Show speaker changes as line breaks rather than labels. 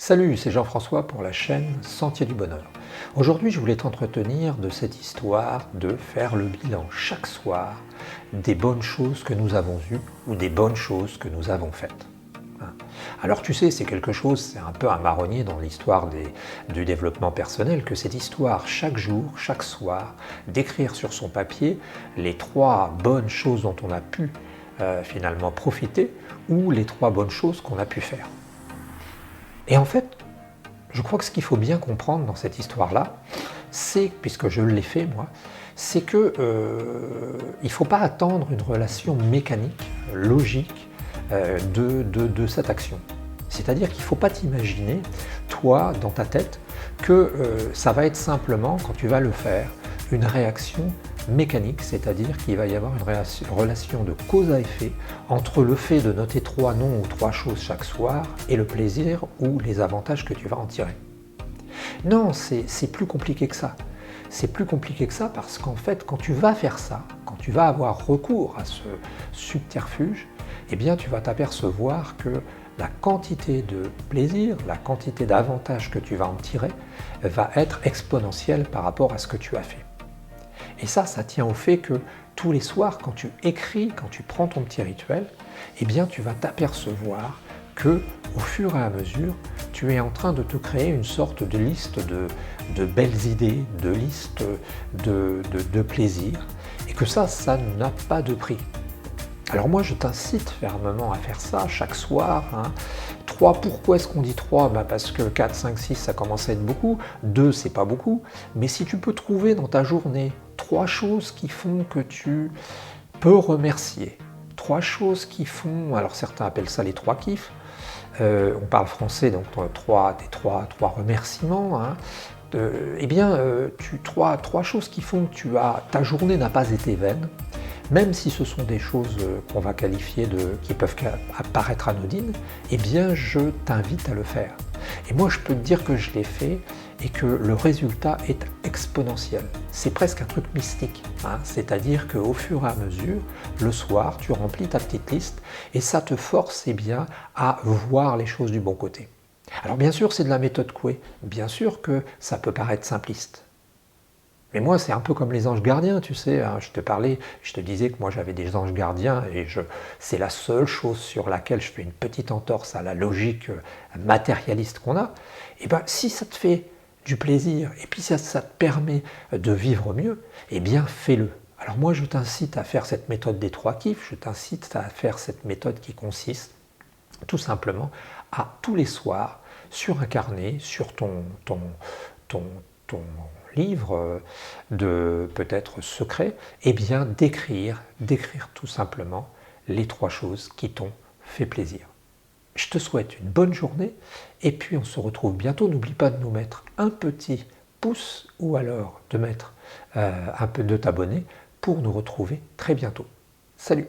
Salut, c'est Jean-François pour la chaîne Sentier du Bonheur. Aujourd'hui, je voulais t'entretenir de cette histoire de faire le bilan chaque soir des bonnes choses que nous avons eues ou des bonnes choses que nous avons faites. Alors tu sais, c'est quelque chose, c'est un peu un marronnier dans l'histoire du développement personnel, que cette histoire, chaque jour, chaque soir, d'écrire sur son papier les 3 bonnes choses dont on a pu finalement profiter ou les 3 bonnes choses qu'on a pu faire. Et en fait, je crois que ce qu'il faut bien comprendre dans cette histoire-là, c'est, puisque je l'ai fait moi, c'est que il ne faut pas attendre une relation mécanique, logique de cette action. C'est-à-dire qu'il ne faut pas t'imaginer, toi, dans ta tête, que ça va être simplement, quand tu vas le faire, une réaction mécanique, c'est-à-dire qu'il va y avoir une relation de cause à effet entre le fait de noter 3 noms ou 3 choses chaque soir et le plaisir ou les avantages que tu vas en tirer. Non, c'est plus compliqué que ça. C'est plus compliqué que ça parce qu'en fait, quand tu vas faire ça, quand tu vas avoir recours à ce subterfuge, eh bien tu vas t'apercevoir que la quantité de plaisir, la quantité d'avantages que tu vas en tirer va être exponentielle par rapport à ce que tu as fait. Et ça tient au fait que tous les soirs, quand tu écris, quand tu prends ton petit rituel, eh bien tu vas t'apercevoir que, au fur et à mesure, tu es en train de te créer une sorte de liste de belles idées, de liste de plaisirs, et que ça n'a pas de prix. Alors moi, je t'incite fermement à faire ça chaque soir. 3, pourquoi est-ce qu'on dit 3 ? Parce que 4, 5, 6, ça commence à être beaucoup. 2, c'est pas beaucoup. Mais si tu peux trouver dans ta journée 3 choses qui font que tu peux remercier, 3 choses qui font, alors certains appellent ça les 3 kiffs, on parle français, donc 3 remerciements, eh bien, 3 choses qui font que ta journée n'a pas été vaine, même si ce sont des choses qu'on va qualifier qui peuvent apparaître anodines, eh bien je t'invite à le faire. Et moi je peux te dire que je l'ai fait et que le résultat est exponentiel. C'est presque un truc mystique, c'est-à-dire qu'au fur et à mesure, le soir, tu remplis ta petite liste et ça te force bien à voir les choses du bon côté. Alors bien sûr, c'est de la méthode Coué, bien sûr que ça peut paraître simpliste. Mais moi, c'est un peu comme les anges gardiens, tu sais, je te disais que moi j'avais des anges gardiens et c'est la seule chose sur laquelle je fais une petite entorse à la logique matérialiste qu'on a. Et bien, si ça te fait du plaisir et puis ça te permet de vivre mieux, eh bien fais-le. Alors moi, je t'incite à faire cette méthode des 3 kiffs, je t'incite à faire cette méthode qui consiste tout simplement à tous les soirs, sur un carnet, sur ton livre de peut-être secret, eh bien d'écrire tout simplement les 3 choses qui t'ont fait plaisir. Je te souhaite une bonne journée et puis on se retrouve bientôt. N'oublie pas de nous mettre un petit pouce ou alors de t'abonner pour nous retrouver très bientôt. Salut!